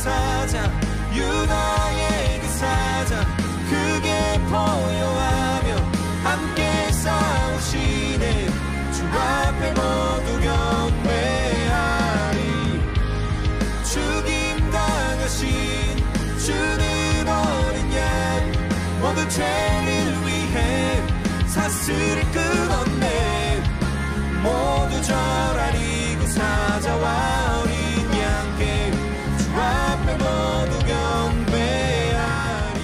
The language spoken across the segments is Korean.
사자 유다의 그 사자 크게 보여하며 함께 싸우시네 주 앞에 모두 경배하리 죽임 당하신 주는 어린 양 모든 죄를 위해 사슬을 끊었네 모두 절하리 그 사자와 어린 양께 주 앞에 모두 경배하리.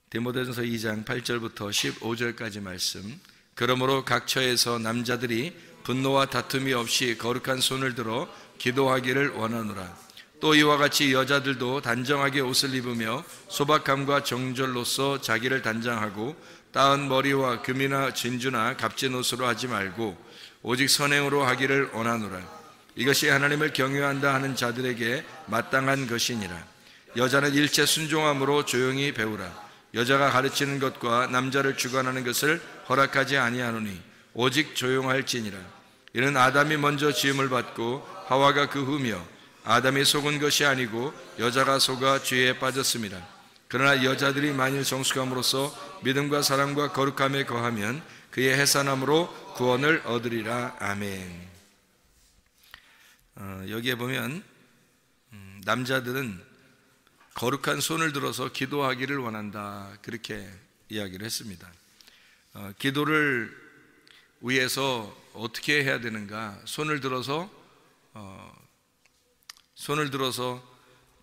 디모데전서 2장 8절부터 15절까지 말씀. 그러므로 각 처에서 남자들이 분노와 다툼이 없이 거룩한 손을 들어 기도하기를 원하노라. 또 이와 같이 여자들도 단정하게 옷을 입으며 소박함과 정절로서 자기를 단장하고 따은 머리와 금이나 진주나 값진 옷으로 하지 말고 오직 선행으로 하기를 원하노라. 이것이 하나님을 경외한다 하는 자들에게 마땅한 것이니라. 여자는 일체 순종함으로 조용히 배우라. 여자가 가르치는 것과 남자를 주관하는 것을 허락하지 아니하노니 오직 조용할지니라. 이는 아담이 먼저 지음을 받고 하와가 그 후며 아담이 속은 것이 아니고 여자가 속아 죄에 빠졌습니다. 그러나 여자들이 만일 성숙함으로써 믿음과 사랑과 거룩함에 거하면 그의 해산함으로 구원을 얻으리라. 아멘. 여기에 보면 남자들은 거룩한 손을 들어서 기도하기를 원한다 그렇게 이야기를 했습니다. 기도를 위해서 어떻게 해야 되는가? 손을 들어서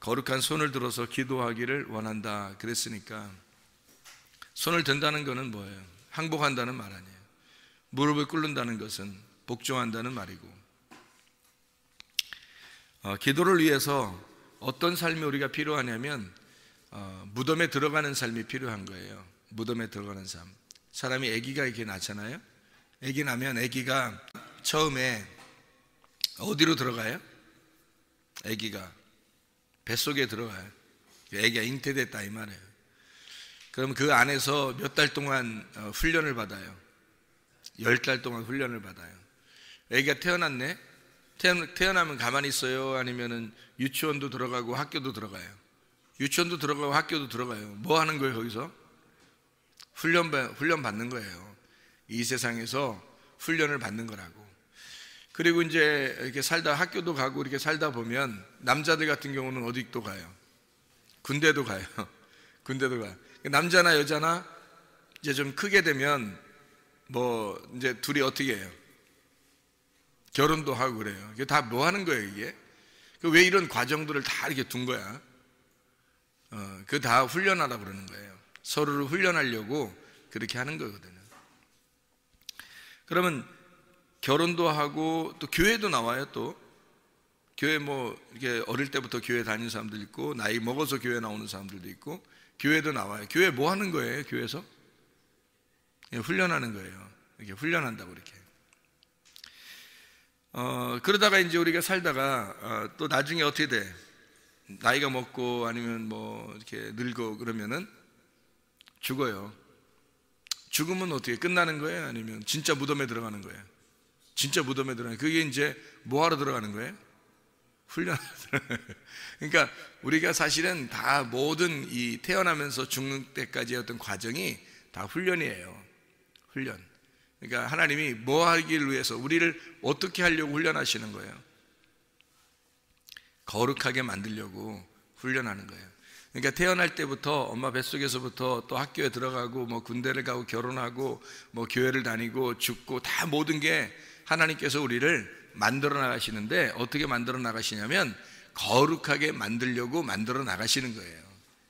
거룩한 손을 들어서 기도하기를 원한다 그랬으니까 손을 든다는 것은 뭐예요? 항복한다는 말 아니에요. 무릎을 꿇는다는 것은 복종한다는 말이고, 기도를 위해서 어떤 삶이 우리가 필요하냐면 무덤에 들어가는 삶이 필요한 거예요. 무덤에 들어가는 삶. 사람이 아기가 이렇게 낳잖아요. 아기 나면 아기가 처음에 어디로 들어가요? 아기가 뱃속에 들어가요. 아기가 잉태됐다 이 말이에요. 그럼 그 안에서 몇 달 동안 훈련을 받아요. 10달 동안 훈련을 받아요. 아기가 태어났네. 태어나면 가만히 있어요? 아니면은 유치원도 들어가고 학교도 들어가요? 유치원도 들어가고 학교도 들어가요. 뭐 하는 거예요 거기서? 훈련 받는 거예요. 이 세상에서 훈련을 받는 거라고. 그리고 이제 이렇게 살다 학교도 가고 이렇게 살다 보면 남자들 같은 경우는 어디 또 가요? 군대도 가요. 군대도 가요. 남자나 여자나 이제 좀 크게 되면 뭐 이제 둘이 어떻게 해요? 결혼도 하고 그래요. 이게 다 뭐 하는 거예요 이게? 왜 이런 과정들을 다 이렇게 둔 거야? 그 다 훈련하라고 그러는 거예요. 서로를 훈련하려고 그렇게 하는 거거든요. 그러면 결혼도 하고 또 교회도 나와요. 또 교회 뭐 이렇게 어릴 때부터 교회 다니는 사람들 있고 나이 먹어서 교회 나오는 사람들도 있고 교회도 나와요. 교회 뭐 하는 거예요? 교회에서 훈련하는 거예요. 이렇게 훈련한다고 이렇게. 그러다가 이제 우리가 살다가 또 나중에 어떻게 돼? 나이가 먹고 아니면 뭐 이렇게 늙고 그러면은 죽어요. 죽으면 어떻게 끝나는 거예요? 아니면 진짜 무덤에 들어가는 거예요? 진짜 무덤에 들어가는 거예요. 그게 이제 뭐 하러 들어가는 거예요? 훈련하러 들어가는 거예요. 그러니까 우리가 사실은 다 모든 이 태어나면서 죽는 때까지 어떤 과정이 다 훈련이에요. 훈련. 그러니까 하나님이 뭐 하기를 위해서 우리를 어떻게 하려고 훈련하시는 거예요? 거룩하게 만들려고 훈련하는 거예요. 그러니까 태어날 때부터 엄마 뱃속에서부터 또 학교에 들어가고 뭐 군대를 가고 결혼하고 뭐 교회를 다니고 죽고 다 모든 게 하나님께서 우리를 만들어 나가시는데 어떻게 만들어 나가시냐면 거룩하게 만들려고 만들어 나가시는 거예요.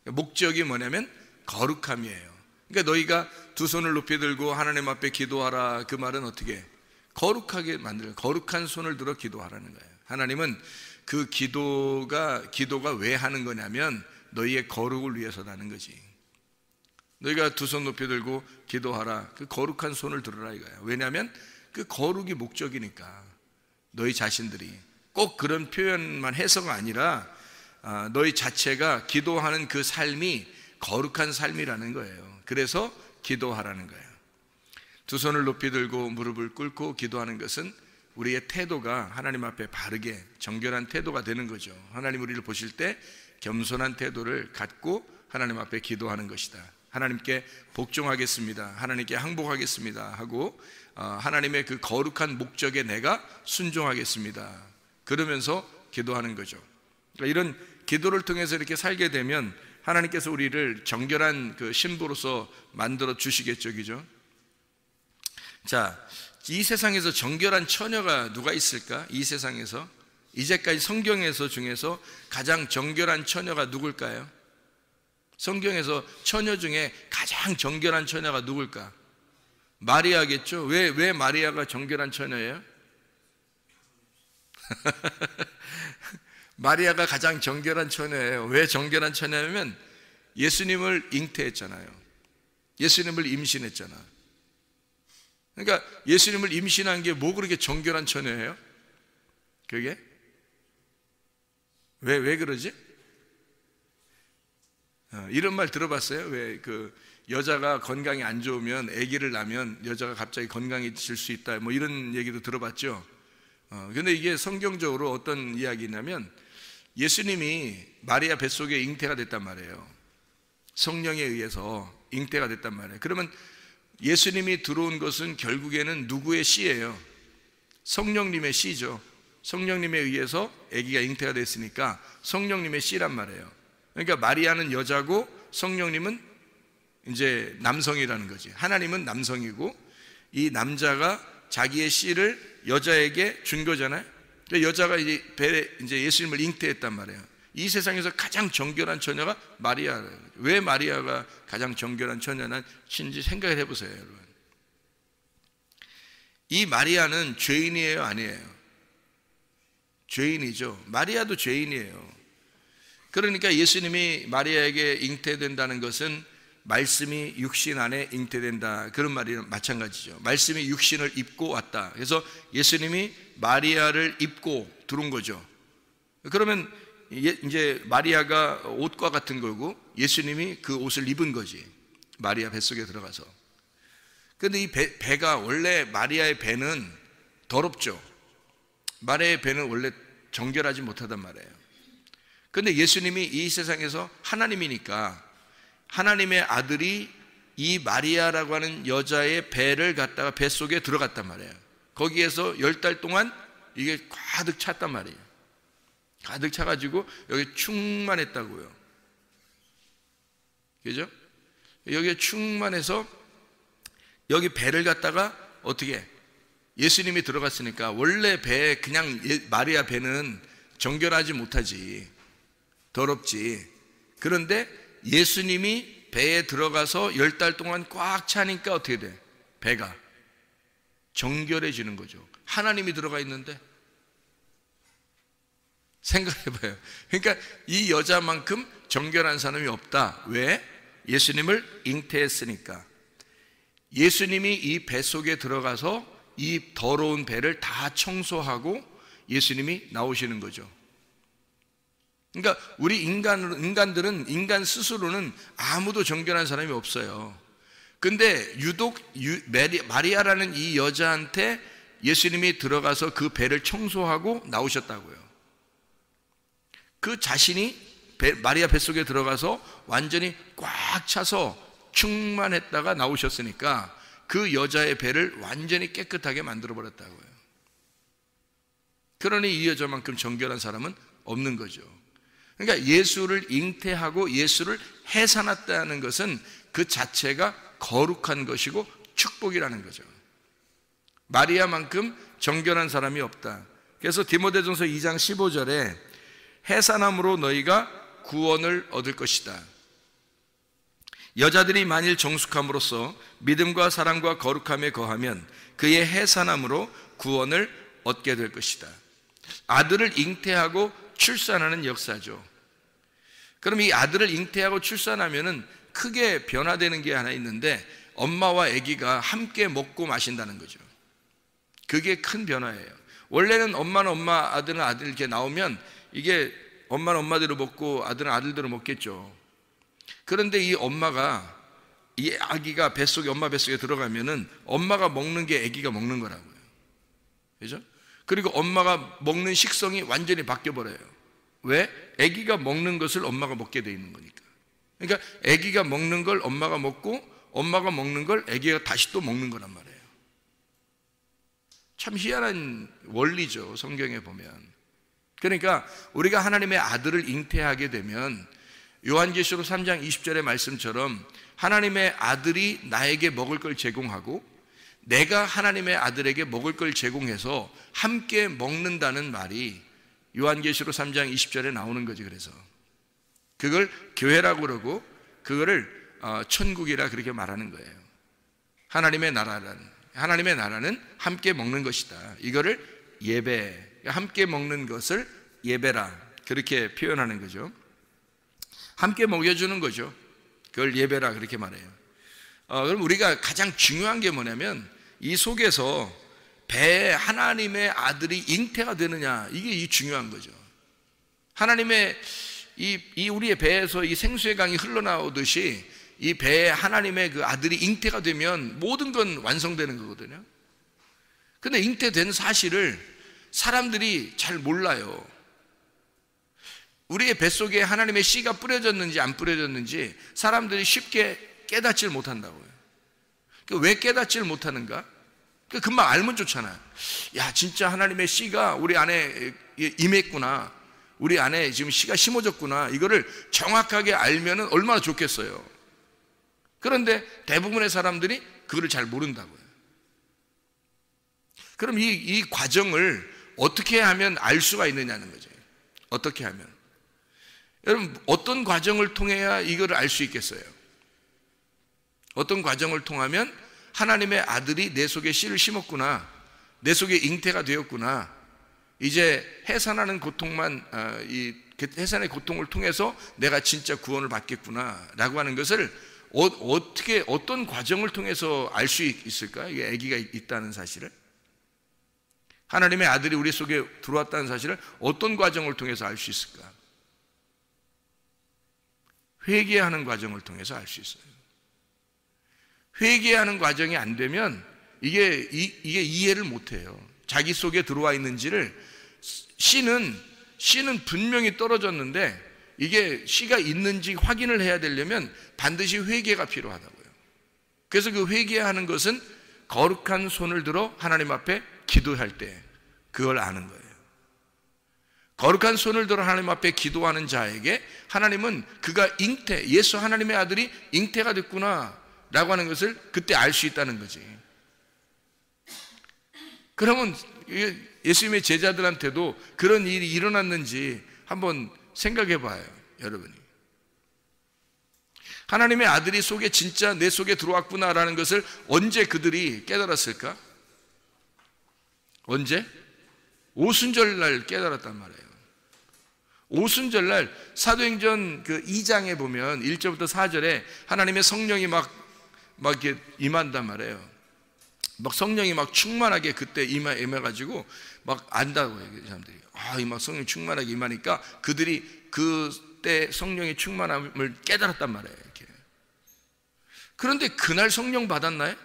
목적이 뭐냐면 거룩함이에요. 그러니까 너희가 두 손을 높이 들고 하나님 앞에 기도하라. 그 말은 어떻게? 거룩하게 만들어, 거룩한 손을 들어 기도하라는 거예요. 하나님은 그 기도가 왜 하는 거냐면 너희의 거룩을 위해서라는 거지. 너희가 두 손 높이 들고 기도하라. 그 거룩한 손을 들으라 이거예요. 왜냐하면 그 거룩이 목적이니까. 너희 자신들이 꼭 그런 표현만 해서가 아니라 너희 자체가 기도하는 그 삶이 거룩한 삶이라는 거예요. 그래서 기도하라는 거예요. 두 손을 높이 들고 무릎을 꿇고 기도하는 것은 우리의 태도가 하나님 앞에 바르게 정결한 태도가 되는 거죠. 하나님 우리를 보실 때 겸손한 태도를 갖고 하나님 앞에 기도하는 것이다. 하나님께 복종하겠습니다, 하나님께 항복하겠습니다 하고 하나님의 그 거룩한 목적에 내가 순종하겠습니다, 그러면서 기도하는 거죠. 그러니까 이런 기도를 통해서 이렇게 살게 되면 하나님께서 우리를 정결한 그 신부로서 만들어 주시겠죠, 그죠? 자, 이 세상에서 정결한 처녀가 누가 있을까? 이 세상에서 이제까지 성경에서 중에서 가장 정결한 처녀가 누굴까요? 성경에서 처녀 중에 가장 정결한 처녀가 누굴까? 마리아겠죠? 왜 마리아가 정결한 처녀예요? 마리아가 가장 정결한 처녀예요. 왜 정결한 처녀냐면 예수님을 잉태했잖아요. 예수님을 임신했잖아. 그러니까 예수님을 임신한 게 뭐 그렇게 정결한 처녀예요? 그게? 왜 그러지? 이런 말 들어봤어요? 왜 그 여자가 건강이 안 좋으면, 아기를 낳으면 여자가 갑자기 건강해질 수 있다, 뭐 이런 얘기도 들어봤죠. 근데 이게 성경적으로 어떤 이야기냐면 예수님이 마리아 뱃속에 잉태가 됐단 말이에요. 성령에 의해서 잉태가 됐단 말이에요. 그러면 예수님이 들어온 것은 결국에는 누구의 씨예요? 성령님의 씨죠. 성령님에 의해서 아기가 잉태가 됐으니까 성령님의 씨란 말이에요. 그러니까 마리아는 여자고 성령님은 이제 남성이라는 거지. 하나님은 남성이고 이 남자가 자기의 씨를 여자에게 준 거잖아요. 여자가 이제 예수님을 잉태했단 말이에요. 이 세상에서 가장 정결한 처녀가 마리아예요. 왜 마리아가 가장 정결한 처녀인지 생각을 해보세요, 여러분. 이 마리아는 죄인이에요, 아니에요? 죄인이죠. 마리아도 죄인이에요. 그러니까 예수님이 마리아에게 잉태된다는 것은 말씀이 육신 안에 잉태된다, 그런 말이랑 마찬가지죠. 말씀이 육신을 입고 왔다. 그래서 예수님이 마리아를 입고 들어온 거죠. 그러면 이제 마리아가 옷과 같은 거고 예수님이 그 옷을 입은 거지, 마리아 뱃속에 들어가서. 그런데 이 배가, 원래 마리아의 배는 더럽죠. 마리아의 배는 원래 정결하지 못하단 말이에요. 그런데 예수님이 이 세상에서 하나님이니까 하나님의 아들이 이 마리아라고 하는 여자의 배를 갖다가 뱃속에 들어갔단 말이에요. 거기에서 10달 동안 이게 가득 찼단 말이에요. 가득 차가지고 여기 충만했다고요. 그죠? 여기에 충만해서 여기 배를 갖다가 어떻게, 예수님이 들어갔으니까 원래 배, 그냥 마리아 배는 정결하지 못하지, 더럽지. 그런데 예수님이 배에 들어가서 10달 동안 꽉 차니까 어떻게 돼? 배가 정결해지는 거죠. 하나님이 들어가 있는데. 생각해봐요. 그러니까 이 여자만큼 정결한 사람이 없다. 왜? 예수님을 잉태했으니까. 예수님이 이 배 속에 들어가서 이 더러운 배를 다 청소하고 예수님이 나오시는 거죠. 그러니까 우리 인간들은, 인간 스스로는 아무도 정결한 사람이 없어요. 근데 유독 마리아라는 이 여자한테 예수님이 들어가서 그 배를 청소하고 나오셨다고요. 그 자신이 마리아 뱃속에 들어가서 완전히 꽉 차서 충만했다가 나오셨으니까 그 여자의 배를 완전히 깨끗하게 만들어 버렸다고요. 그러니 이 여자만큼 정결한 사람은 없는 거죠. 그러니까 예수를 잉태하고 예수를 해산했다는 것은 그 자체가 거룩한 것이고 축복이라는 거죠. 마리아만큼 정결한 사람이 없다. 그래서 디모데전서 2장 15절에 해산함으로 너희가 구원을 얻을 것이다. 여자들이 만일 정숙함으로써 믿음과 사랑과 거룩함에 거하면 그의 해산함으로 구원을 얻게 될 것이다. 아들을 잉태하고 출산하는 역사죠. 그럼 이 아들을 잉태하고 출산하면은 크게 변화되는 게 하나 있는데, 엄마와 아기가 함께 먹고 마신다는 거죠. 그게 큰 변화예요. 원래는 엄마는 엄마, 아들은 아들 이렇게 나오면 이게 엄마는 엄마대로 먹고 아들은 아들대로 먹겠죠. 그런데 이 엄마가, 이 아기가 뱃속에, 엄마 뱃속에 들어가면은 엄마가 먹는 게 아기가 먹는 거라고요. 그죠? 그리고 엄마가 먹는 식성이 완전히 바뀌어버려요. 왜? 아기가 먹는 것을 엄마가 먹게 돼 있는 거니까. 그러니까 아기가 먹는 걸 엄마가 먹고 엄마가 먹는 걸 아기가 다시 또 먹는 거란 말이에요. 참 희한한 원리죠, 성경에 보면. 그러니까 우리가 하나님의 아들을 잉태하게 되면 요한계시록 3장 20절의 말씀처럼 하나님의 아들이 나에게 먹을 걸 제공하고 내가 하나님의 아들에게 먹을 걸 제공해서 함께 먹는다는 말이 요한계시록 3장 20절에 나오는 거지. 그래서 그걸 교회라고 그러고 그거를 천국이라 그렇게 말하는 거예요. 하나님의 나라는 함께 먹는 것이다. 이거를 예배, 함께 먹는 것을 예배라 그렇게 표현하는 거죠. 함께 먹여주는 거죠. 그걸 예배라 그렇게 말해요. 그럼 우리가 가장 중요한 게 뭐냐면 이 속에서 배에 하나님의 아들이 잉태가 되느냐, 이게 중요한 거죠. 하나님의 이 우리의 배에서 이 생수의 강이 흘러나오듯이 이 배에 하나님의 그 아들이 잉태가 되면 모든 건 완성되는 거거든요. 근데 잉태된 사실을 사람들이 잘 몰라요. 우리의 뱃속에 하나님의 씨가 뿌려졌는지 안 뿌려졌는지 사람들이 쉽게 깨닫질 못한다고요. 왜 깨닫질 못하는가? 금방 알면 좋잖아요. 야, 진짜 하나님의 씨가 우리 안에 임했구나, 우리 안에 지금 씨가 심어졌구나, 이거를 정확하게 알면은 얼마나 좋겠어요. 그런데 대부분의 사람들이 그거를 잘 모른다고요. 그럼 이 과정을 어떻게 하면 알 수가 있느냐는 거죠. 어떻게 하면. 여러분, 어떤 과정을 통해야 이거를 알 수 있겠어요? 어떤 과정을 통하면 하나님의 아들이 내 속에 씨를 심었구나, 내 속에 잉태가 되었구나, 이제 해산하는 고통만, 이 해산의 고통을 통해서 내가 진짜 구원을 받겠구나 라고 하는 것을 어떻게, 어떤 과정을 통해서 알 수 있을까? 이게 아기가 있다는 사실을, 하나님의 아들이 우리 속에 들어왔다는 사실을 어떤 과정을 통해서 알 수 있을까? 회개하는 과정을 통해서 알 수 있어요. 회개하는 과정이 안 되면 이게 이해를 못 해요. 자기 속에 들어와 있는지를. 씨는 분명히 떨어졌는데 이게 씨가 있는지 확인을 해야 되려면 반드시 회개가 필요하다고요. 그래서 그 회개하는 것은 거룩한 손을 들어 하나님 앞에 기도할 때 그걸 아는 거예요. 거룩한 손을 들어 하나님 앞에 기도하는 자에게 하나님은 그가 예수 하나님의 아들이 잉태가 됐구나 라고 하는 것을 그때 알 수 있다는 거지. 그러면 예수님의 제자들한테도 그런 일이 일어났는지 한번 생각해 봐요, 여러분이. 하나님의 아들이 속에 진짜 내 속에 들어왔구나라는 것을 언제 그들이 깨달았을까? 언제? 오순절날 깨달았단 말이에요. 오순절날 사도행전 그 2장에 보면 1절부터 4절에 하나님의 성령이 막 이렇게 임한단 말이에요. 막 성령이 막 충만하게 그때 임해가지고 막 안다고요, 사람들이. 이 막 성령 충만하게 임하니까 그들이 그때 성령의 충만함을 깨달았단 말이에요, 이렇게. 그런데 그날 성령 받았나요?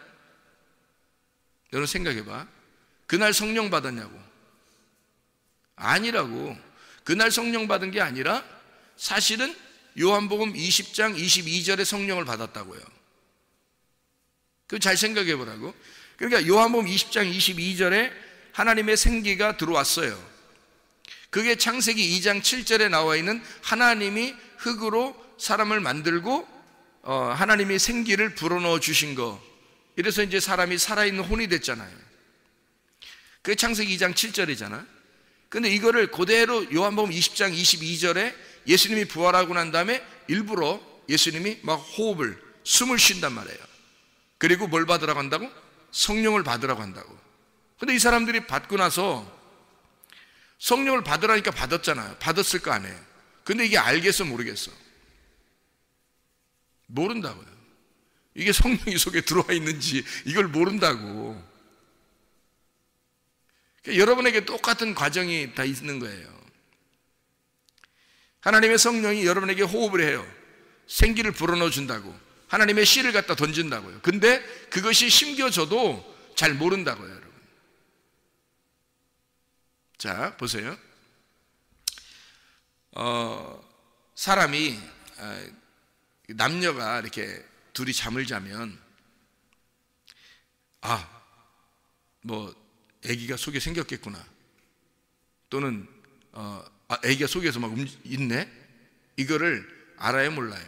여러분 생각해봐. 그날 성령 받았냐고? 아니라고. 그날 성령 받은 게 아니라 사실은 요한복음 20장 22절에 성령을 받았다고요. 그거 잘 생각해 보라고. 그러니까 요한복음 20장 22절에 하나님의 생기가 들어왔어요. 그게 창세기 2장 7절에 나와 있는 하나님이 흙으로 사람을 만들고 하나님이 생기를 불어넣어 주신 거. 이래서 이제 사람이 살아있는 혼이 됐잖아요. 그게 창세기 2장 7절이잖아. 근데 이거를 그대로 요한복음 20장 22절에 예수님이 부활하고 난 다음에 일부러 예수님이 막 숨을 쉰단 말이에요. 그리고 뭘 받으라고 한다고? 성령을 받으라고 한다고. 근데 이 사람들이 받고 나서 성령을 받으라니까 받았잖아요. 받았을 거 아니에요. 근데 이게 알겠어 모르겠어? 모른다고요. 이게 성령이 속에 들어와 있는지 이걸 모른다고. 여러분에게 똑같은 과정이 다 있는 거예요. 하나님의 성령이 여러분에게 호흡을 해요. 생기를 불어넣어 준다고. 하나님의 씨를 갖다 던진다고요. 근데 그것이 심겨져도 잘 모른다고요, 여러분. 자, 보세요. 사람이 남녀가 이렇게 둘이 잠을 자면 뭐 아기가 속에 생겼겠구나, 또는 아기가 속에서 막 있네, 이거를 알아요, 몰라요?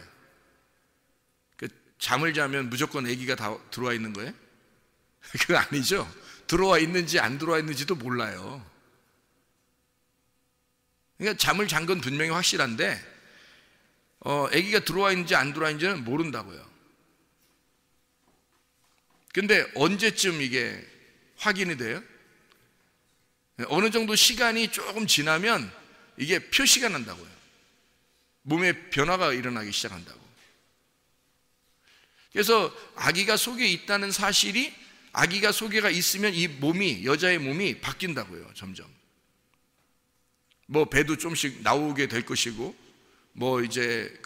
잠을 자면 무조건 아기가 다 들어와 있는 거예요? 그거 아니죠. 들어와 있는지 안 들어와 있는지도 몰라요. 그러니까 잠을 잔 건 분명히 확실한데 아기가 들어와 있는지 안 들어와 있는지는 모른다고요. 근데 언제쯤 이게 확인이 돼요? 어느 정도 시간이 조금 지나면 이게 표시가 난다고요. 몸에 변화가 일어나기 시작한다고. 그래서 아기가 속에 있다는 사실이, 아기가 속에가 있으면 이 몸이, 여자의 몸이 바뀐다고요. 점점 뭐 배도 좀씩 나오게 될 것이고, 뭐 이제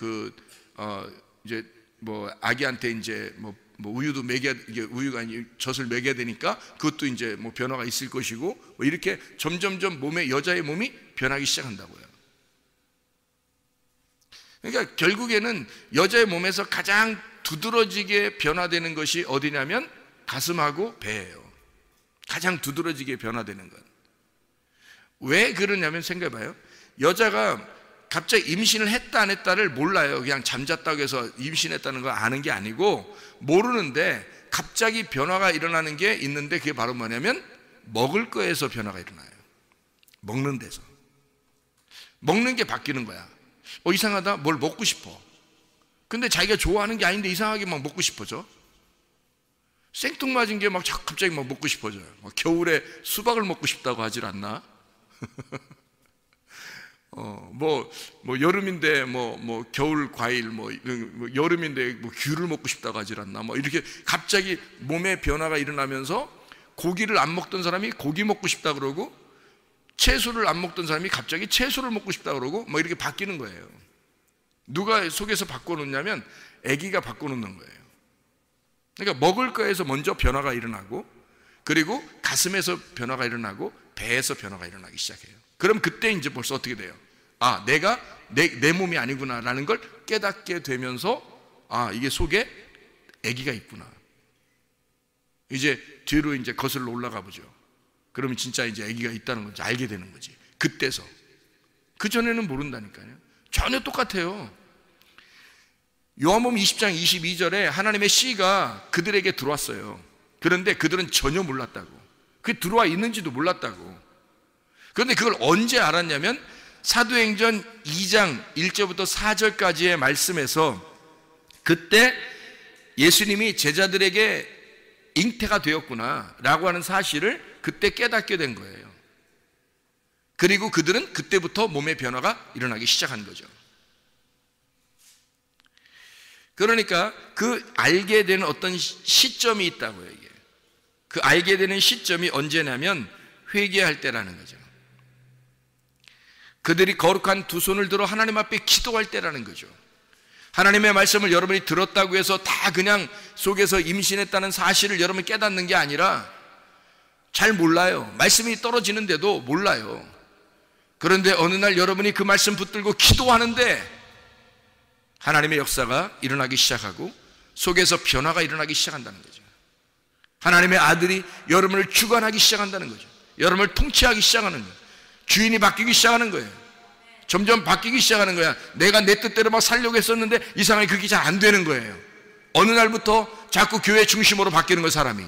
이제 뭐 아기한테 이제 뭐 우유도 먹여야, 이게 우유가 아니 젖을 먹여야 되니까 그것도 이제 뭐 변화가 있을 것이고, 뭐 이렇게 점점점 몸에, 여자의 몸이 변하기 시작한다고요. 그러니까 결국에는 여자의 몸에서 가장 두드러지게 변화되는 것이 어디냐면 가슴하고 배예요. 가장 두드러지게 변화되는 것. 왜 그러냐면 생각해봐요. 여자가 갑자기 임신을 했다 안 했다를 몰라요. 그냥 잠잤다고 해서 임신했다는 걸 아는 게 아니고, 모르는데 갑자기 변화가 일어나는 게 있는데, 그게 바로 뭐냐면 먹을 거에서 변화가 일어나요. 먹는 데서. 먹는 게 바뀌는 거야. 이상하다, 뭘 먹고 싶어. 근데 자기가 좋아하는 게 아닌데 이상하게 막 먹고 싶어져. 생뚱맞은 게 막 갑자기 막 먹고 싶어져요. 겨울에 수박을 먹고 싶다고 하질 않나? 뭐 여름인데 뭐 겨울 과일, 뭐 여름인데 뭐 귤을 먹고 싶다고 하질 않나? 뭐 이렇게 갑자기 몸에 변화가 일어나면서, 고기를 안 먹던 사람이 고기 먹고 싶다 그러고, 채소를 안 먹던 사람이 갑자기 채소를 먹고 싶다 그러고, 뭐 이렇게 바뀌는 거예요. 누가 속에서 바꿔놓냐면 아기가 바꿔놓는 거예요. 그러니까 먹을 거에서 먼저 변화가 일어나고, 그리고 가슴에서 변화가 일어나고, 배에서 변화가 일어나기 시작해요. 그럼 그때 이제 벌써 어떻게 돼요? 내가 내 몸이 아니구나 라는 걸 깨닫게 되면서, 이게 속에 아기가 있구나. 이제 뒤로 이제 거슬러 올라가 보죠. 그러면 진짜 이제 아기가 있다는 건지 알게 되는 거지. 그때서. 그전에는 모른다니까요. 전혀 똑같아요. 요한복음 20장 22절에 하나님의 씨가 그들에게 들어왔어요. 그런데 그들은 전혀 몰랐다고. 그게 들어와 있는지도 몰랐다고. 그런데 그걸 언제 알았냐면 사도행전 2장 1절부터 4절까지의 말씀에서, 그때 예수님이 제자들에게 잉태가 되었구나 라고 하는 사실을 그때 깨닫게 된 거예요. 그리고 그들은 그때부터 몸의 변화가 일어나기 시작한 거죠. 그러니까 그 알게 되는 어떤 시점이 있다고요. 이게 그 알게 되는 시점이 언제냐면 회개할 때라는 거죠. 그들이 거룩한 두 손을 들어 하나님 앞에 기도할 때라는 거죠. 하나님의 말씀을 여러분이 들었다고 해서 다 그냥 속에서 임신했다는 사실을 여러분이 깨닫는 게 아니라, 잘 몰라요. 말씀이 떨어지는데도 몰라요. 그런데 어느 날 여러분이 그 말씀 붙들고 기도하는데 하나님의 역사가 일어나기 시작하고 속에서 변화가 일어나기 시작한다는 거죠. 하나님의 아들이 여러분을 주관하기 시작한다는 거죠. 여러분을 통치하기 시작하는 거예요. 주인이 바뀌기 시작하는 거예요. 점점 바뀌기 시작하는 거야. 내가 내 뜻대로 막 살려고 했었는데 이상하게 그게 잘 안 되는 거예요. 어느 날부터 자꾸 교회 중심으로 바뀌는 거예요. 사람이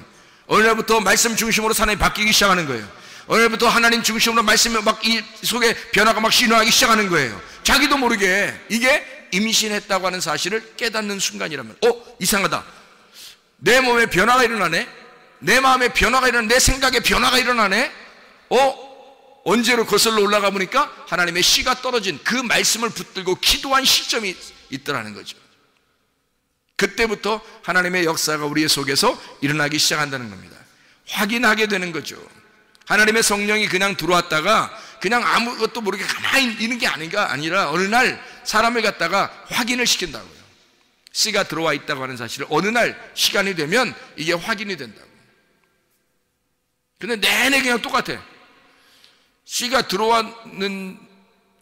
어느 날부터 말씀 중심으로 사람이 바뀌기 시작하는 거예요. 어느 날부터 하나님 중심으로 말씀이 막 이 속에 변화가 막 신호하기 시작하는 거예요. 자기도 모르게. 이게 임신했다고 하는 사실을 깨닫는 순간이라면, 이상하다, 내 몸에 변화가 일어나네, 내 마음에 변화가 일어나네, 내 생각에 변화가 일어나네. 언제로 거슬러 올라가 보니까 하나님의 씨가 떨어진 그 말씀을 붙들고 기도한 시점이 있더라는 거죠. 그때부터 하나님의 역사가 우리의 속에서 일어나기 시작한다는 겁니다. 확인하게 되는 거죠. 하나님의 성령이 그냥 들어왔다가 그냥 아무것도 모르게 가만히 있는 게 아니라 어느 날 사람을 갖다가 확인을 시킨다고요. 씨가 들어와 있다고 하는 사실을 어느 날 시간이 되면 이게 확인이 된다고. 근데 내내 그냥 똑같아. 씨가 들어왔는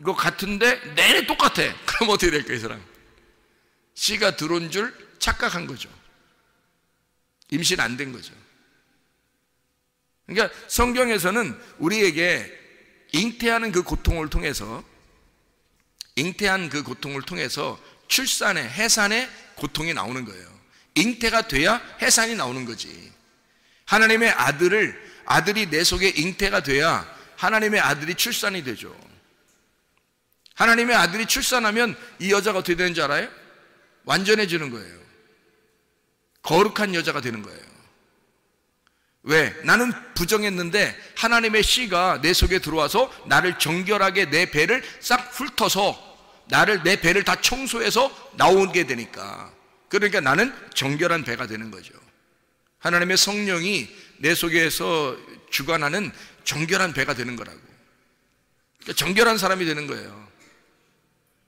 것 같은데 내내 똑같아. 그럼 어떻게 될까요, 이 사람? 씨가 들어온 줄 착각한 거죠. 임신 안 된 거죠. 그러니까 성경에서는 우리에게 잉태하는 그 고통을 통해서, 잉태한 그 고통을 통해서 출산의, 해산의 고통이 나오는 거예요. 잉태가 돼야 해산이 나오는 거지. 하나님의 아들이 내 속에 잉태가 돼야 하나님의 아들이 출산이 되죠. 하나님의 아들이 출산하면 이 여자가 어떻게 되는 줄 알아요? 완전해지는 거예요. 거룩한 여자가 되는 거예요. 왜? 나는 부정했는데 하나님의 씨가 내 속에 들어와서 나를 정결하게 내 배를 싹 훑어서 내 배를 다 청소해서 나오게 되니까, 그러니까 나는 정결한 배가 되는 거죠. 하나님의 성령이 내 속에서 주관하는 정결한 배가 되는 거라고. 그러니까 정결한 사람이 되는 거예요.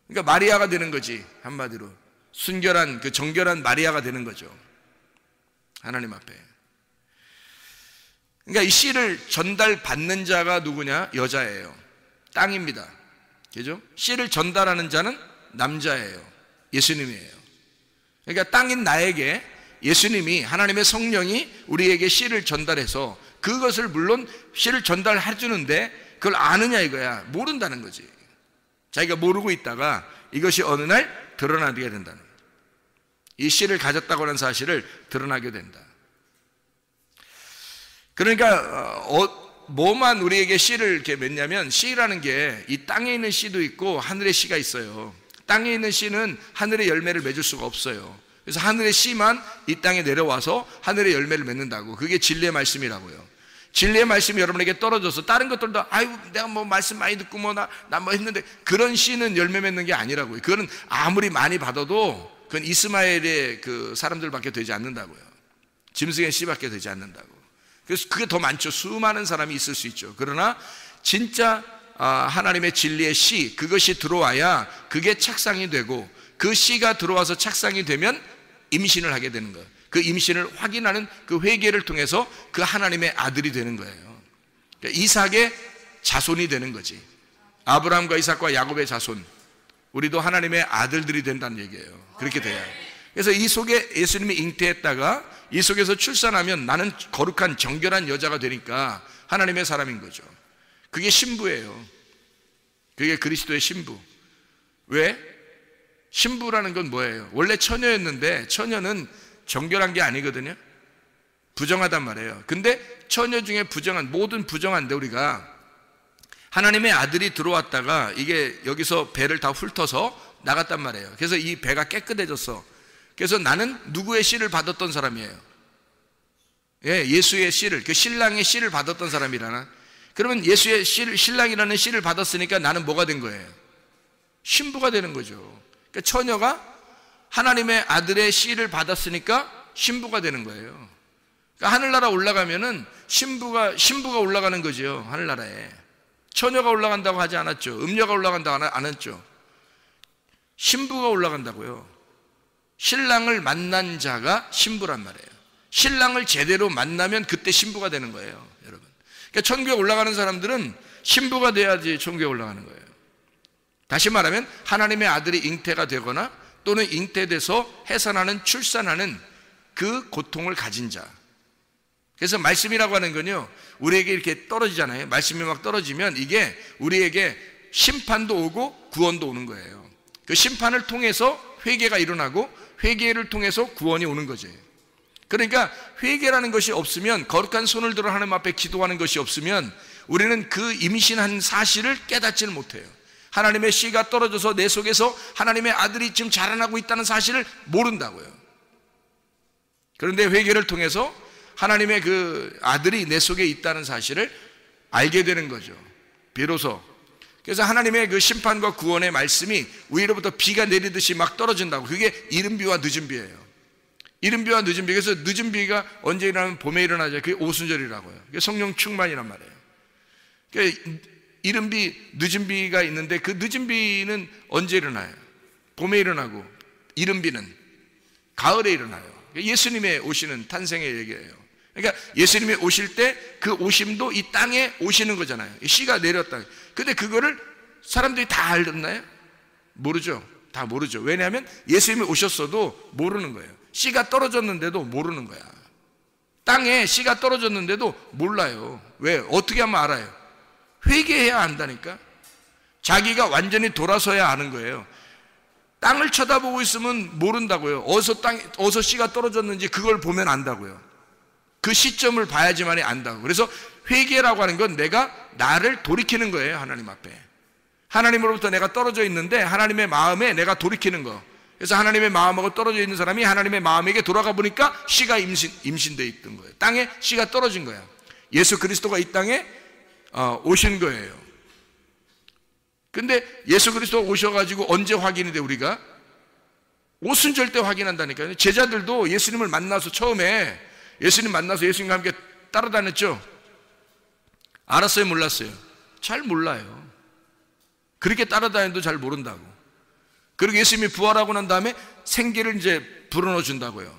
그러니까 마리아가 되는 거지. 한마디로 순결한, 그 정결한 마리아가 되는 거죠, 하나님 앞에. 그러니까 이 씨를 전달받는 자가 누구냐? 여자예요. 땅입니다. 그죠? 씨를 전달하는 자는 남자예요. 예수님이에요. 그러니까 땅인 나에게 예수님이, 하나님의 성령이 우리에게 씨를 전달해서, 그것을 물론 씨를 전달해 주는데 그걸 아느냐 이거야. 모른다는 거지. 자기가 모르고 있다가 이것이 어느 날 드러나게 된다는 거예요. 이 씨를 가졌다고 하는 사실을 드러나게 된다. 그러니까 뭐만 우리에게 씨를 이렇게 맺냐면, 씨라는 게 이 땅에 있는 씨도 있고 하늘의 씨가 있어요. 땅에 있는 씨는 하늘의 열매를 맺을 수가 없어요. 그래서 하늘의 씨만 이 땅에 내려와서 하늘의 열매를 맺는다고. 그게 진리의 말씀이라고요. 진리의 말씀이 여러분에게 떨어져서 다른 것들도 아유 내가 뭐 말씀 많이 듣고 나 뭐 했는데, 그런 씨는 열매 맺는 게 아니라고요. 그거는 아무리 많이 받아도 그건 이스마엘의 그 사람들밖에 되지 않는다고요. 짐승의 씨밖에 되지 않는다고. 그래서 그게 더 많죠. 수많은 사람이 있을 수 있죠. 그러나 진짜 하나님의 진리의 씨, 그것이 들어와야 그게 착상이 되고, 그 씨가 들어와서 착상이 되면 임신을 하게 되는 거예요. 그 임신을 확인하는 그 회개를 통해서 그 하나님의 아들이 되는 거예요. 그러니까 이삭의 자손이 되는 거지. 아브라함과 이삭과 야곱의 자손, 우리도 하나님의 아들들이 된다는 얘기예요. 그렇게 돼야. 그래서 이 속에 예수님이 잉태했다가 이 속에서 출산하면 나는 거룩한 정결한 여자가 되니까 하나님의 사람인 거죠. 그게 신부예요. 그게 그리스도의 신부. 왜? 신부라는 건 뭐예요? 원래 처녀였는데 처녀는 정결한 게 아니거든요. 부정하단 말이에요. 근데 처녀 중에 모든 부정한데, 우리가 하나님의 아들이 들어왔다가 이게 여기서 배를 다 훑어서 나갔단 말이에요. 그래서 이 배가 깨끗해졌어. 그래서 나는 누구의 씨를 받았던 사람이에요? 예수의 씨를, 그 신랑의 씨를 받았던 사람이라나? 그러면 예수의 씨를, 신랑이라는 씨를 받았으니까 나는 뭐가 된 거예요? 신부가 되는 거죠. 그러니까 처녀가 하나님의 아들의 씨를 받았으니까 신부가 되는 거예요. 그러니까 하늘나라 올라가면은 신부가 올라가는 거죠. 하늘나라에. 처녀가 올라간다고 하지 않았죠. 음녀가 올라간다고 안 했죠. 신부가 올라간다고요. 신랑을 만난 자가 신부란 말이에요. 신랑을 제대로 만나면 그때 신부가 되는 거예요, 여러분. 그러니까 천국에 올라가는 사람들은 신부가 돼야지 천국에 올라가는 거예요. 다시 말하면 하나님의 아들이 잉태가 되거나 또는 잉태돼서 해산하는, 출산하는 그 고통을 가진 자. 그래서 말씀이라고 하는 건요, 우리에게 이렇게 떨어지잖아요. 말씀이 막 떨어지면 이게 우리에게 심판도 오고 구원도 오는 거예요. 그 심판을 통해서 회개가 일어나고 회개를 통해서 구원이 오는 거죠. 그러니까 회개라는 것이 없으면, 거룩한 손을 들어 하나님 앞에 기도하는 것이 없으면 우리는 그 임신한 사실을 깨닫지를 못해요. 하나님의 씨가 떨어져서 내 속에서 하나님의 아들이 지금 자라나고 있다는 사실을 모른다고요. 그런데 회개를 통해서 하나님의 그 아들이 내 속에 있다는 사실을 알게 되는 거죠, 비로소. 그래서 하나님의 그 심판과 구원의 말씀이 위로부터 비가 내리듯이 막 떨어진다고. 그게 이른 비와 늦은 비예요. 이른 비와 늦은 비. 그래서 늦은 비가 언제 일어나면 봄에 일어나죠. 그게 오순절이라고요. 그게 성령 충만이란 말이에요. 그러니까 이른 비, 늦은 비가 있는데 그 늦은 비는 언제 일어나요? 봄에 일어나고, 이른 비는 가을에 일어나요. 예수님의 오시는 탄생의 얘기예요. 그러니까 예수님이 오실 때 그 오심도 이 땅에 오시는 거잖아요. 씨가 내렸다. 근데 그거를 사람들이 다 알았나요? 모르죠. 다 모르죠. 왜냐하면 예수님이 오셨어도 모르는 거예요. 씨가 떨어졌는데도 모르는 거야. 땅에 씨가 떨어졌는데도 몰라요. 왜? 어떻게 하면 알아요? 회개해야 안다니까. 자기가 완전히 돌아서야 아는 거예요. 땅을 쳐다보고 있으면 모른다고요. 어디서 씨가 떨어졌는지 그걸 보면 안다고요. 그 시점을 봐야지만이 안다고. 그래서 회개라고 하는 건 내가 나를 돌이키는 거예요. 하나님 앞에. 하나님으로부터 내가 떨어져 있는데 하나님의 마음에 내가 돌이키는 거. 그래서 하나님의 마음하고 떨어져 있는 사람이 하나님의 마음에게 돌아가 보니까 씨가 임신되어 있던 거예요. 땅에 씨가 떨어진 거야. 예수 그리스도가 이 땅에 오신 거예요. 근데 예수 그리스도 오셔가지고 언제 확인이 돼? 우리가 오순절 때 확인한다니까요. 제자들도 예수님을 만나서 처음에 예수님 만나서 예수님과 함께 따라다녔죠. 알았어요? 몰랐어요? 잘 몰라요. 그렇게 따라다녀도 잘 모른다고. 그리고 예수님이 부활하고 난 다음에 생기를 이제 불어넣어 준다고요.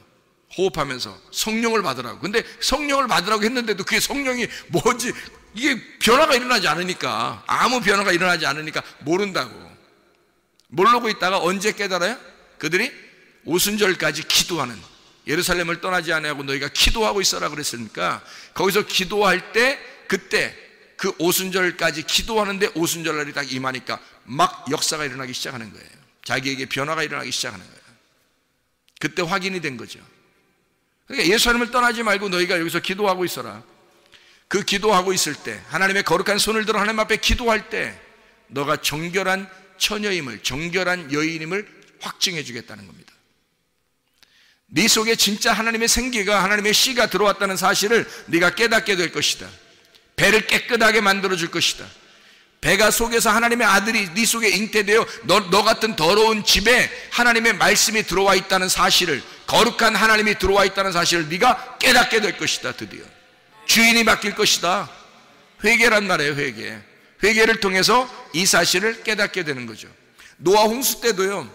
호흡하면서 성령을 받으라고. 근데 성령을 받으라고 했는데도 그게 성령이 뭔지 이게 변화가 일어나지 않으니까, 아무 변화가 일어나지 않으니까 모른다고. 모르고 있다가 언제 깨달아요? 그들이 오순절까지 기도하는, 예루살렘을 떠나지 아니하고 너희가 기도하고 있어라 그랬으니까 거기서 기도할 때, 그때 그 오순절까지 기도하는데 오순절날이 딱 임하니까 막 역사가 일어나기 시작하는 거예요. 자기에게 변화가 일어나기 시작하는 거예요. 그때 확인이 된 거죠. 그러니까 예루살렘을 떠나지 말고 너희가 여기서 기도하고 있어라. 그 기도하고 있을 때, 하나님의 거룩한 손을 들어 하나님 앞에 기도할 때 너가 정결한 처녀임을, 정결한 여인임을 확증해 주겠다는 겁니다. 네 속에 진짜 하나님의 생기가, 하나님의 씨가 들어왔다는 사실을 네가 깨닫게 될 것이다. 배를 깨끗하게 만들어 줄 것이다. 배가 속에서 하나님의 아들이 네 속에 잉태되어 너 같은 더러운 집에 하나님의 말씀이 들어와 있다는 사실을, 거룩한 하나님이 들어와 있다는 사실을 네가 깨닫게 될 것이다. 드디어 주인이 바뀔 것이다. 회개란 말이에요. 회개를 통해서 이 사실을 깨닫게 되는 거죠. 노아 홍수 때도요,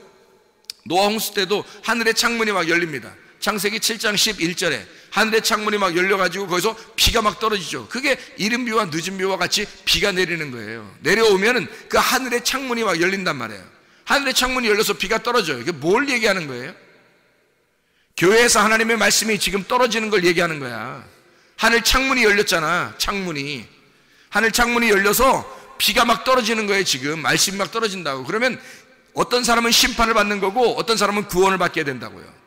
노아 홍수 때도 하늘의 창문이 막 열립니다. 창세기 7장 11절에 하늘의 창문이 막 열려가지고 거기서 비가 막 떨어지죠. 그게 이른 비와 늦은 비와 같이 비가 내리는 거예요. 내려오면은 그 하늘의 창문이 막 열린단 말이에요. 하늘의 창문이 열려서 비가 떨어져요. 이게 뭘 얘기하는 거예요? 교회에서 하나님의 말씀이 지금 떨어지는 걸 얘기하는 거야. 하늘 창문이 열렸잖아. 하늘 창문이 열려서 비가 막 떨어지는 거예요. 지금 말씀이 막 떨어진다고. 그러면 어떤 사람은 심판을 받는 거고 어떤 사람은 구원을 받게 된다고요.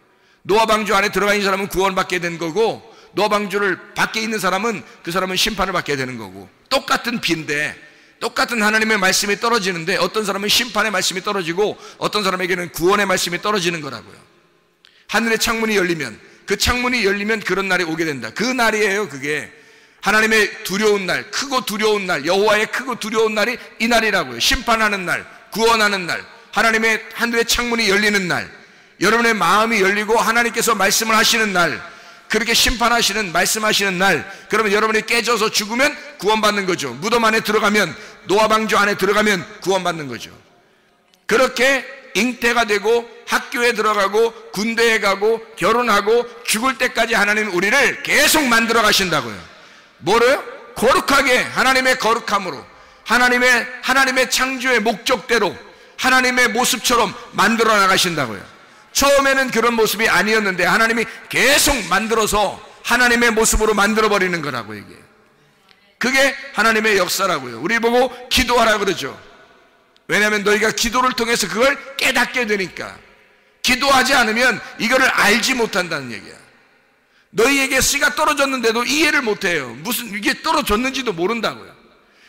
노아 방주 안에 들어가 있는 사람은 구원을 받게 된 거고, 노아 방주를 밖에 있는 사람은 그 사람은 심판을 받게 되는 거고, 똑같은 비인데, 똑같은 하나님의 말씀이 떨어지는데 어떤 사람은 심판의 말씀이 떨어지고 어떤 사람에게는 구원의 말씀이 떨어지는 거라고요. 하늘의 창문이 열리면, 그 창문이 열리면 그런 날이 오게 된다. 그 날이에요. 그게 하나님의 두려운 날, 크고 두려운 날, 여호와의 크고 두려운 날이 이 날이라고요. 심판하는 날, 구원하는 날, 하나님의 하늘의 창문이 열리는 날, 여러분의 마음이 열리고 하나님께서 말씀을 하시는 날, 그렇게 심판하시는, 말씀하시는 날, 그러면 여러분이 깨져서 죽으면 구원받는 거죠. 무덤 안에 들어가면, 노아 방주 안에 들어가면 구원받는 거죠. 그렇게 잉태가 되고 학교에 들어가고 군대에 가고 결혼하고 죽을 때까지 하나님은 우리를 계속 만들어 가신다고요. 뭐로요? 거룩하게, 하나님의 거룩함으로, 하나님의 창조의 목적대로 하나님의 모습처럼 만들어 나가신다고요. 처음에는 그런 모습이 아니었는데 하나님이 계속 만들어서 하나님의 모습으로 만들어버리는 거라고 얘기해요. 그게 하나님의 역사라고요. 우리 보고 기도하라 그러죠. 왜냐하면 너희가 기도를 통해서 그걸 깨닫게 되니까. 기도하지 않으면 이거를 알지 못한다는 얘기야. 너희에게 씨가 떨어졌는데도 이해를 못해요. 무슨 이게 떨어졌는지도 모른다고요.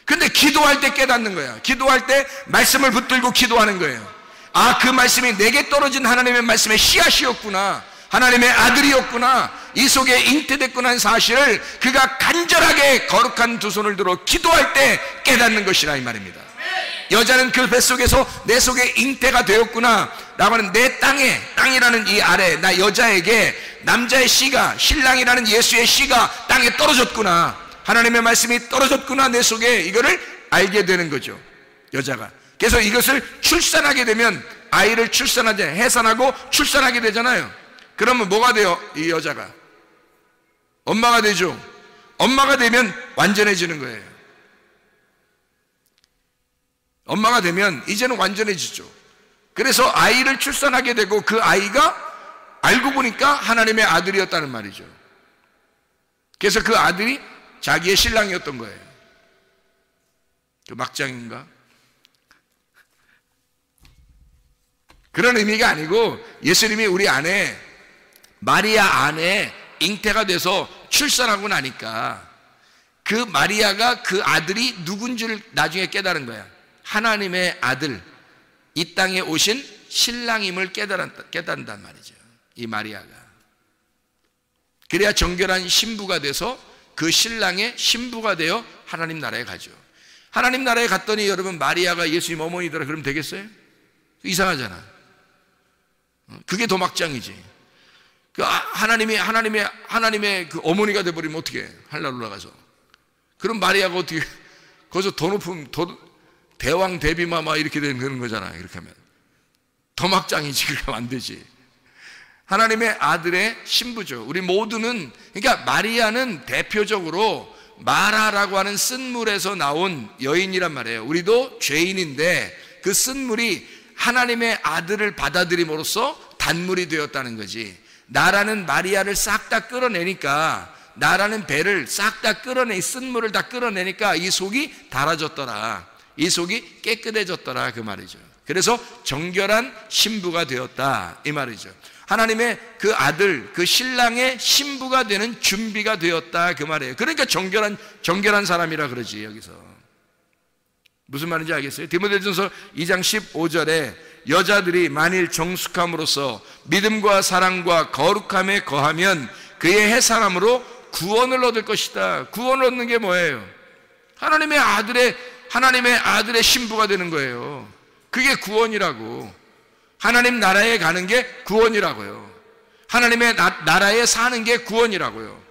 근데 기도할 때 깨닫는 거야. 기도할 때 말씀을 붙들고 기도하는 거예요. 아, 그 말씀이 내게 떨어진 하나님의 말씀의 씨앗이었구나, 하나님의 아들이었구나, 이 속에 잉태됐구나 하는 사실을 그가 간절하게 거룩한 두 손을 들어 기도할 때 깨닫는 것이라 이 말입니다. 여자는 그 뱃속에서 내 속에 잉태가 되었구나 라고 하는, 내 땅이라는 이 아래 나 여자에게 남자의 씨가, 신랑이라는 예수의 씨가 땅에 떨어졌구나, 하나님의 말씀이 떨어졌구나 내 속에, 이거를 알게 되는 거죠, 여자가. 그래서 이것을 출산하게 되면, 아이를 해산하고 출산하게 되잖아요. 그러면 뭐가 돼요? 이 여자가 엄마가 되죠. 엄마가 되면 완전해지는 거예요. 엄마가 되면 이제는 완전해지죠. 그래서 아이를 출산하게 되고 그 아이가 알고 보니까 하나님의 아들이었다는 말이죠. 그래서 그 아들이 자기의 신랑이었던 거예요. 그 막장인가? 그런 의미가 아니고 예수님이 우리 안에, 마리아 안에 잉태가 돼서 출산하고 나니까 그 마리아가 그 아들이 누군 줄 나중에 깨달은 거야. 하나님의 아들, 이 땅에 오신 신랑임을 깨달은단 말이죠, 이 마리아가. 그래야 정결한 신부가 돼서 그 신랑의 신부가 되어 하나님 나라에 가죠. 하나님 나라에 갔더니 여러분, 마리아가 예수님 어머니더라 그러면 되겠어요? 이상하잖아. 그게 더 막장이지. 하나님의 그 어머니가 돼버리면 어떻게 해? 하늘나라 올라가서. 그럼 마리아가 어떻게, 거기서 더 높은, 대왕 대비마마 이렇게 되는 거잖아요. 이렇게 하면 더 막장이지. 그렇게 하면 안 되지. 하나님의 아들의 신부죠. 우리 모두는, 그러니까 마리아는 대표적으로 마라라고 하는 쓴물에서 나온 여인이란 말이에요. 우리도 죄인인데 그 쓴물이 하나님의 아들을 받아들임으로써 단물이 되었다는 거지. 나라는 마리아를 싹 다 끌어내니까, 나라는 배를 싹 다 쓴물을 다 끌어내니까 이 속이 달아졌더라, 이 속이 깨끗해졌더라, 그 말이죠. 그래서 정결한 신부가 되었다, 이 말이죠. 하나님의 그 아들, 그 신랑의 신부가 되는 준비가 되었다, 그 말이에요. 그러니까 정결한 사람이라 그러지. 여기서 무슨 말인지 알겠어요? 디모데전서 2장 15절에 여자들이 만일 정숙함으로써 믿음과 사랑과 거룩함에 거하면 그의 해사람으로 구원을 얻을 것이다. 구원을 얻는 게 뭐예요? 하나님의 아들의 신부가 되는 거예요. 그게 구원이라고. 하나님 나라에 가는 게 구원이라고요. 하나님의 나라에 사는 게 구원이라고요.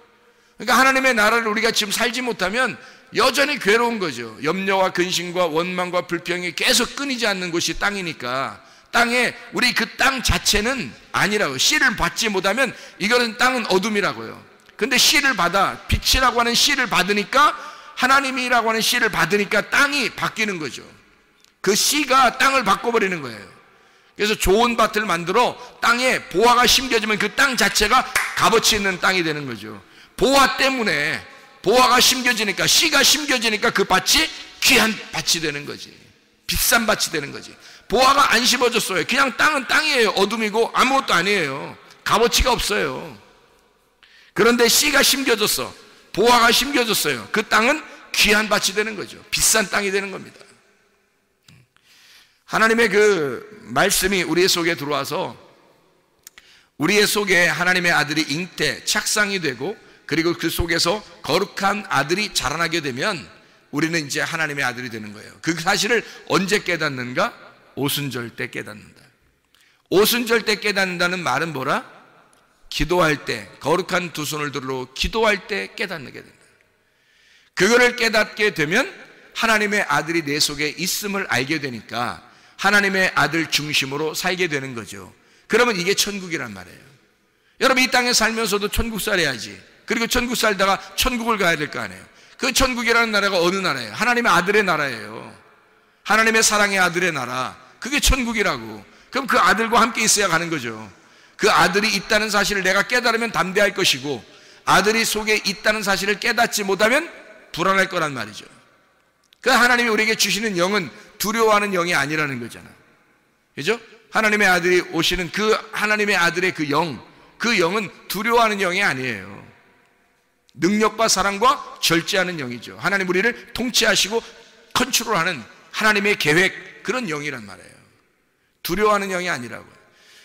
그러니까 하나님의 나라를 우리가 지금 살지 못하면 여전히 괴로운 거죠. 염려와 근심과 원망과 불평이 계속 끊이지 않는 곳이 땅이니까, 땅에, 우리 그 땅 자체는 아니라고요. 씨를 받지 못하면 이거는 땅은 어둠이라고요. 근데 씨를 받아, 빛이라고 하는 씨를 받으니까, 하나님이라고 하는 씨를 받으니까 땅이 바뀌는 거죠. 그 씨가 땅을 바꿔버리는 거예요. 그래서 좋은 밭을 만들어 땅에 보화가 심겨지면 그 땅 자체가 값어치 있는 땅이 되는 거죠. 보화 때문에, 보화가 심겨지니까, 씨가 심겨지니까 그 밭이 귀한 밭이 되는 거지. 비싼 밭이 되는 거지. 보화가 안 심어졌어요. 그냥 땅은 땅이에요. 어둠이고 아무것도 아니에요. 값어치가 없어요. 그런데 씨가 심겨졌어, 보화가 심겨졌어요. 그 땅은 귀한 밭이 되는 거죠. 비싼 땅이 되는 겁니다. 하나님의 그 말씀이 우리의 속에 들어와서 우리의 속에 하나님의 아들이 잉태, 착상이 되고, 그리고 그 속에서 거룩한 아들이 자라나게 되면 우리는 이제 하나님의 아들이 되는 거예요. 그 사실을 언제 깨닫는가? 오순절 때 깨닫는다. 오순절 때 깨닫는다는 말은 뭐라? 기도할 때, 거룩한 두 손을 들어 기도할 때 깨닫게 된다. 그거를 깨닫게 되면 하나님의 아들이 내 속에 있음을 알게 되니까 하나님의 아들 중심으로 살게 되는 거죠. 그러면 이게 천국이란 말이에요. 여러분, 이 땅에 살면서도 천국 살아야지. 그리고 천국 살다가 천국을 가야 될 거 아니에요. 그 천국이라는 나라가 어느 나라예요? 하나님의 아들의 나라예요. 하나님의 사랑의 아들의 나라. 그게 천국이라고. 그럼 그 아들과 함께 있어야 가는 거죠. 그 아들이 있다는 사실을 내가 깨달으면 담대할 것이고, 아들이 속에 있다는 사실을 깨닫지 못하면 불안할 거란 말이죠. 그 하나님이 우리에게 주시는 영은 두려워하는 영이 아니라는 거잖아. 그죠? 하나님의 아들이 오시는 그 하나님의 아들의 그 영은 두려워하는 영이 아니에요. 능력과 사랑과 절제하는 영이죠. 하나님 우리를 통치하시고 컨트롤하는 하나님의 계획, 그런 영이란 말이에요. 두려워하는 영이 아니라고요.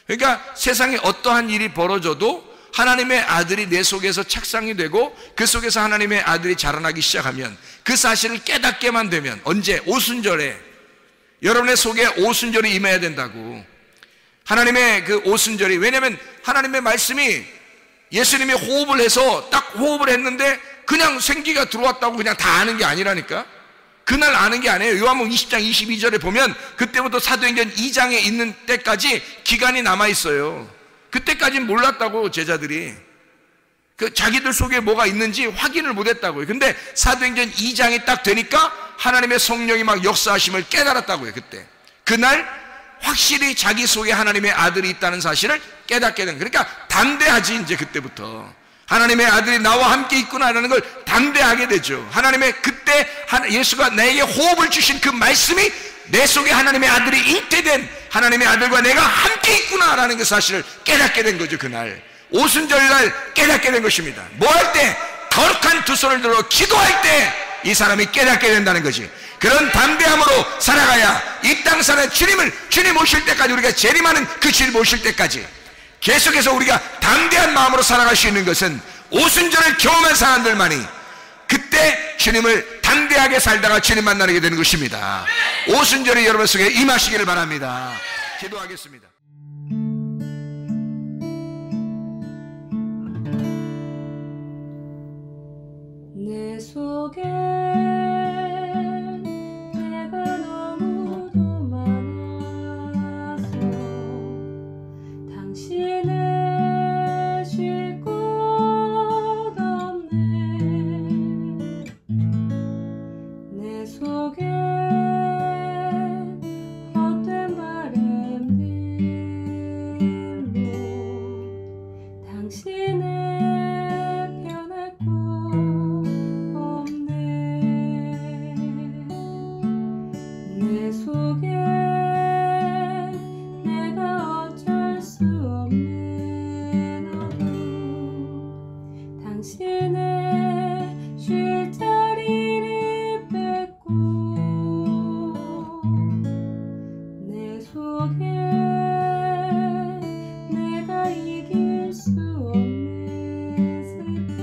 그러니까 세상에 어떠한 일이 벌어져도 하나님의 아들이 내 속에서 착상이 되고 그 속에서 하나님의 아들이 자라나기 시작하면, 그 사실을 깨닫게만 되면, 언제? 오순절에. 여러분의 속에 오순절이 임해야 된다고. 하나님의 그 오순절이, 왜냐하면 하나님의 말씀이, 예수님이 호흡을 해서 딱 호흡을 했는데 그냥 생기가 들어왔다고 그냥 다 아는 게 아니라니까. 그날 아는 게 아니에요. 요한복음 20장 22절에 보면 그때부터 사도행전 2장에 있는 때까지 기간이 남아있어요. 그때까지는 몰랐다고, 제자들이. 그 자기들 속에 뭐가 있는지 확인을 못했다고요. 근데 사도행전 2장이 딱 되니까 하나님의 성령이 막 역사하심을 깨달았다고요. 그때 그날 확실히 자기 속에 하나님의 아들이 있다는 사실을 깨닫게 된 거예요. 그러니까 담대하지. 이제 그때부터 하나님의 아들이 나와 함께 있구나라는 걸 담대하게 되죠. 하나님의 그때 예수가 나에게 호흡을 주신 그 말씀이 내 속에 하나님의 아들이 잉태된 하나님의 아들과 내가 함께 있구나라는 그 사실을 깨닫게 된 거죠. 그날 오순절날 깨닫게 된 것입니다. 뭐 할 때? 거룩한 두 손을 들어 기도할 때 이 사람이 깨닫게 된다는 거지. 그런 담대함으로 살아가야 이 땅 사는 주님 오실 때까지, 우리가 재림하는 그 주님 오실 때까지 계속해서 우리가 담대한 마음으로 살아갈 수 있는 것은 오순절을 경험한 사람들만이 그때 주님을 담대하게 살다가 주님 만나게 되는 것입니다. 오순절이 여러분 속에 임하시기를 바랍니다. 기도하겠습니다. 내 속에 내가 너무도 많아서 당신을 쉴 곳 없네. 내 속에 헛된 바램들로 당신을 변할 곳 없네. 내 속에 내가 어쩔 수 없는 어둠, 당신의 쉴 자리를 뺏고 내 속에 내가 이길 수 없는 슬픔,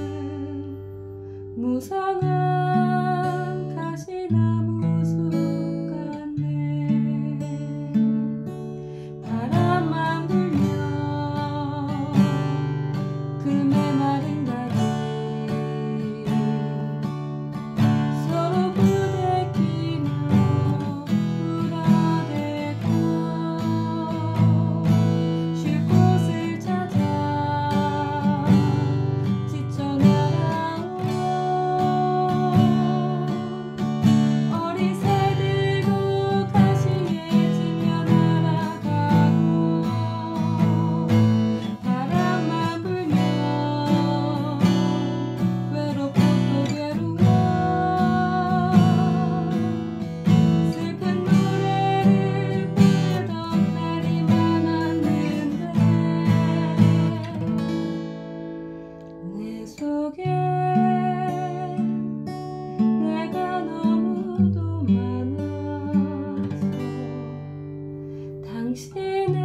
무성한 가시나무 숲 같네. 바람만 불면 그 메마른 다리 서로 부대끼며 울어대고 쉴 곳을 찾아 지쳐 날아온 어린 새들도 가시에 지며 날아가고, 바람만 불면 외롭고 또 괴로워 슬픈 노래를 부르던 날이 많았는데 내 속에 내가 너무도 많아서 당신을